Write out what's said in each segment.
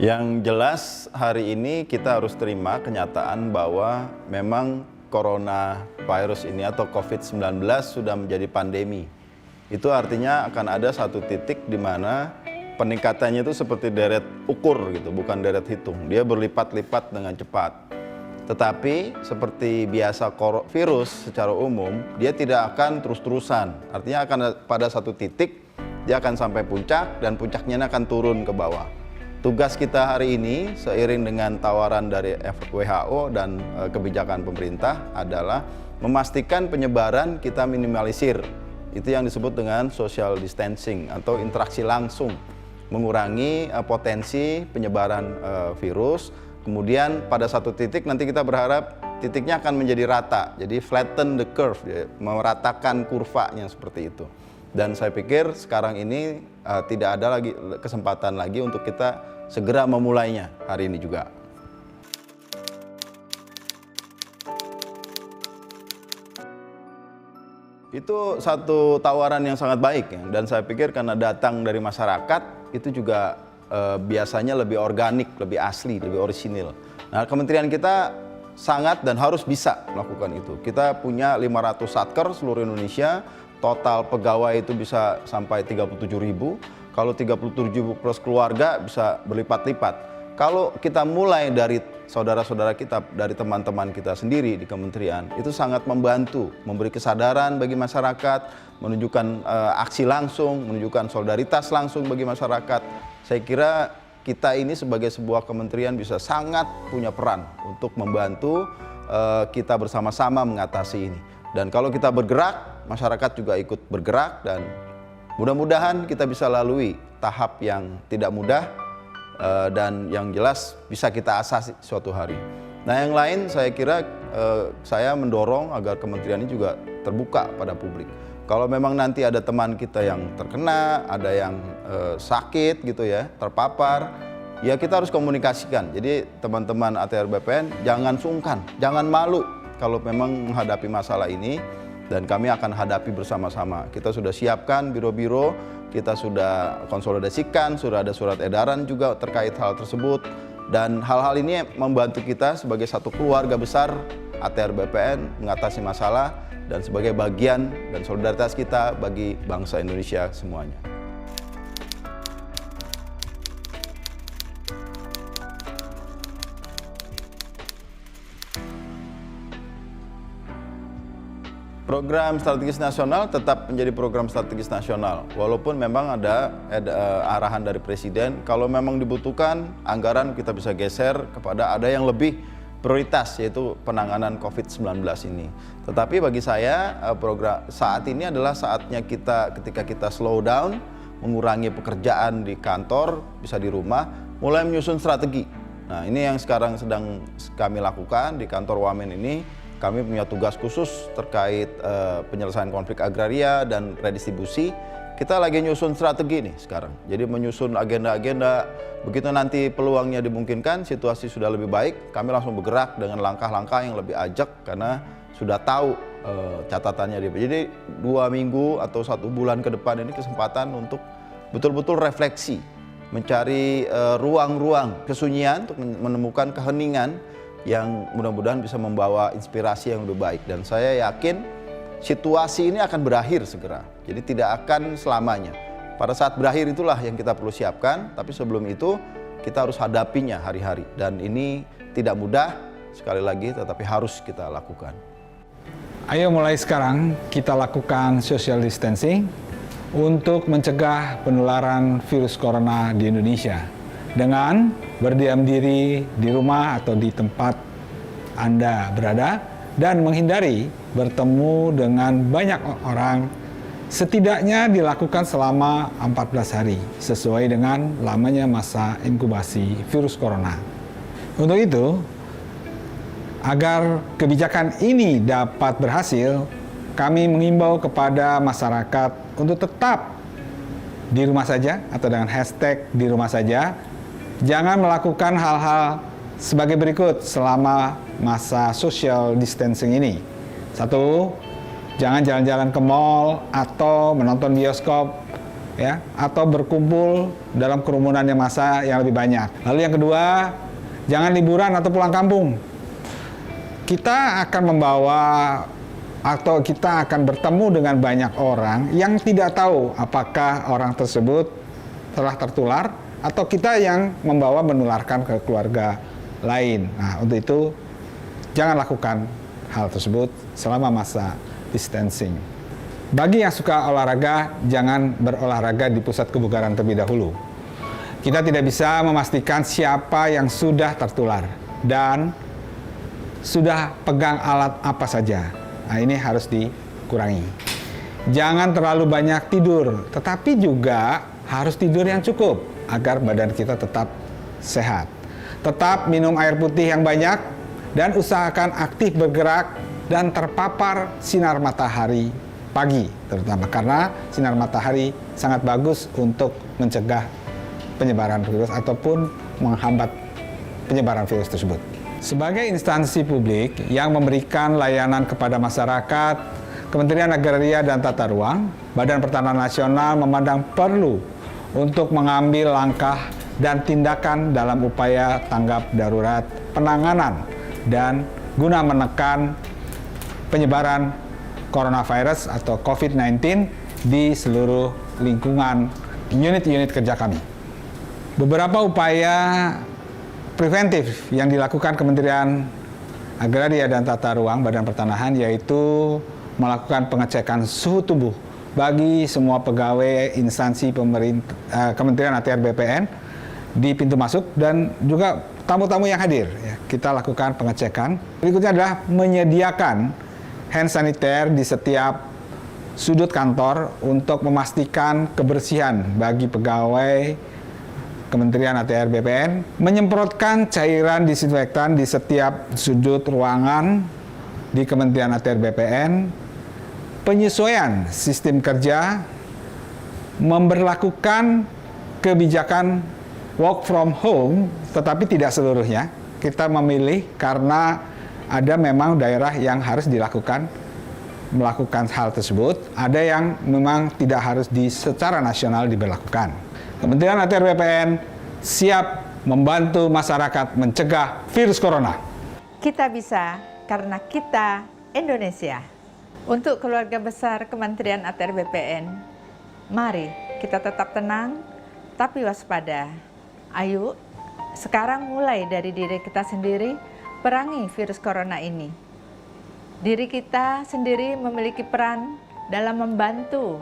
Yang jelas hari ini kita harus terima kenyataan bahwa memang coronavirus ini atau COVID-19 sudah menjadi pandemi. Itu artinya akan ada satu titik di mana peningkatannya itu seperti deret ukur gitu, bukan deret hitung. Dia berlipat-lipat dengan cepat. Tetapi seperti biasa virus secara umum, dia tidak akan terus-terusan. Artinya akan pada satu titik dia akan sampai puncak dan puncaknya akan turun ke bawah. Tugas kita hari ini seiring dengan tawaran dari WHO dan kebijakan pemerintah adalah memastikan penyebaran kita minimalisir. Itu yang disebut dengan social distancing atau interaksi langsung, mengurangi potensi penyebaran virus. Kemudian pada satu titik nanti kita berharap titiknya akan menjadi rata, jadi flatten the curve, meratakan kurvanya seperti itu. Dan saya pikir sekarang ini tidak ada lagi kesempatan lagi untuk kita segera memulainya hari ini juga. Itu satu tawaran yang sangat baik ya, dan saya pikir karena datang dari masyarakat itu juga biasanya lebih organik, lebih asli, lebih orisinil. Nah, kementerian kita sangat dan harus bisa melakukan itu. Kita punya 500 satker seluruh Indonesia, total pegawai itu bisa sampai 37.000. Kalau 37.000 plus keluarga bisa berlipat-lipat. Kalau kita mulai dari saudara-saudara kita, dari teman-teman kita sendiri di kementerian, itu sangat membantu, memberi kesadaran bagi masyarakat, menunjukkan aksi langsung, menunjukkan solidaritas langsung bagi masyarakat. Saya kira kita ini sebagai sebuah kementerian bisa sangat punya peran untuk membantu kita bersama-sama mengatasi ini. Dan kalau kita bergerak, masyarakat juga ikut bergerak dan mudah-mudahan kita bisa lalui tahap yang tidak mudah dan yang jelas bisa kita asasi suatu hari. Nah, yang lain saya kira saya mendorong agar kementerian ini juga terbuka pada publik. Kalau memang nanti ada teman kita yang terkena, ada yang sakit gitu ya, terpapar, ya kita harus komunikasikan. Jadi teman-teman ATR BPN jangan sungkan, jangan malu kalau memang menghadapi masalah ini, dan kami akan hadapi bersama-sama. Kita sudah siapkan biro-biro, kita sudah konsolidasikan, sudah ada surat edaran juga terkait hal tersebut, dan hal-hal ini membantu kita sebagai satu keluarga besar ATR BPN mengatasi masalah dan sebagai bagian dan solidaritas kita bagi bangsa Indonesia semuanya. Program strategis nasional tetap menjadi program strategis nasional, walaupun memang ada arahan dari Presiden, kalau memang dibutuhkan anggaran kita bisa geser kepada ada yang lebih prioritas, yaitu penanganan COVID-19 ini. Tetapi bagi saya, program saat ini adalah saatnya ketika kita slow down, mengurangi pekerjaan di kantor, bisa di rumah, mulai menyusun strategi. Nah, ini yang sekarang sedang kami lakukan di kantor Wamen ini. Kami punya tugas khusus terkait penyelesaian konflik agraria dan redistribusi. Kita lagi nyusun strategi nih sekarang. Jadi menyusun agenda-agenda, begitu nanti peluangnya dimungkinkan, situasi sudah lebih baik, kami langsung bergerak dengan langkah-langkah yang lebih ajak karena sudah tahu catatannya. Jadi 2 minggu atau 1 bulan ke depan ini kesempatan untuk betul-betul refleksi, mencari ruang-ruang kesunyian untuk menemukan keheningan yang mudah-mudahan bisa membawa inspirasi yang lebih baik. Dan saya yakin situasi ini akan berakhir segera, jadi tidak akan selamanya. Pada saat berakhir itulah yang kita perlu siapkan, tapi sebelum itu kita harus hadapinya hari-hari. Dan ini tidak mudah, sekali lagi, tetapi harus kita lakukan. Ayo mulai sekarang kita lakukan social distancing untuk mencegah penularan virus corona di Indonesia dengan berdiam diri di rumah atau di tempat Anda berada dan menghindari bertemu dengan banyak orang, setidaknya dilakukan selama 14 hari sesuai dengan lamanya masa inkubasi virus corona. Untuk itu, agar kebijakan ini dapat berhasil, kami mengimbau kepada masyarakat untuk tetap di rumah saja atau dengan hashtag di rumah saja. Jangan melakukan hal-hal sebagai berikut selama masa social distancing ini. 1. Jangan jalan-jalan ke mall atau menonton bioskop ya, atau berkumpul dalam kerumunan yang massa yang lebih banyak. Lalu yang kedua, jangan liburan atau pulang kampung. Kita akan membawa atau kita akan bertemu dengan banyak orang yang tidak tahu apakah orang tersebut telah tertular atau kita yang membawa menularkan ke keluarga lain. Nah, untuk itu jangan lakukan hal tersebut selama masa distancing. Bagi yang suka olahraga, jangan berolahraga di pusat kebugaran terlebih dahulu. Kita tidak bisa memastikan siapa yang sudah tertular dan sudah pegang alat apa saja. Nah, ini harus dikurangi. Jangan terlalu banyak tidur, tetapi juga harus tidur yang cukup agar badan kita tetap sehat. Tetap minum air putih yang banyak dan usahakan aktif bergerak dan terpapar sinar matahari pagi, terutama karena sinar matahari sangat bagus untuk mencegah penyebaran virus ataupun menghambat penyebaran virus tersebut. Sebagai instansi publik yang memberikan layanan kepada masyarakat, Kementerian Agraria dan Tata Ruang, Badan Pertanahan Nasional memandang perlu untuk mengambil langkah dan tindakan dalam upaya tanggap darurat penanganan dan guna menekan penyebaran coronavirus atau COVID-19 di seluruh lingkungan unit-unit kerja kami. Beberapa upaya preventif yang dilakukan Kementerian Agraria dan Tata Ruang Badan Pertanahan yaitu melakukan pengecekan suhu tubuh bagi semua pegawai instansi pemerintah Kementerian ATR BPN di pintu masuk dan juga tamu-tamu yang hadir. Kita lakukan pengecekan. Berikutnya adalah menyediakan hand sanitizer di setiap sudut kantor untuk memastikan kebersihan bagi pegawai Kementerian ATR BPN, menyemprotkan cairan disinfektan di setiap sudut ruangan di Kementerian ATR BPN, penyesuaian sistem kerja, memberlakukan kebijakan work from home, tetapi tidak seluruhnya. Kita memilih karena ada memang daerah yang harus melakukan hal tersebut, ada yang memang tidak harus secara nasional diberlakukan. Kementerian ATR BPN siap membantu masyarakat mencegah virus corona. Kita bisa karena kita Indonesia. Untuk keluarga besar Kementerian ATR BPN, mari kita tetap tenang tapi waspada. Ayo, sekarang mulai dari diri kita sendiri, perangi virus corona ini. Diri kita sendiri memiliki peran dalam membantu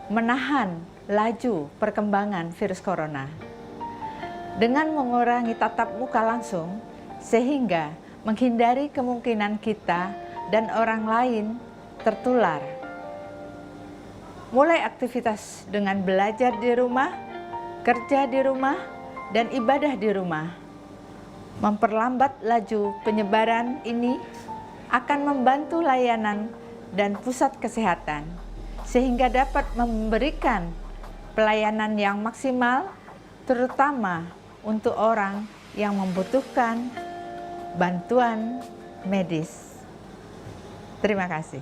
menahan laju perkembangan virus corona. Dengan mengurangi tatap muka langsung, sehingga menghindari kemungkinan kita dan orang lain tertular. Mulai aktivitas dengan belajar di rumah, kerja di rumah, dan ibadah di rumah. Memperlambat laju penyebaran ini akan membantu layanan dan pusat kesehatan sehingga dapat memberikan pelayanan yang maksimal terutama untuk orang yang membutuhkan bantuan medis. Terima kasih.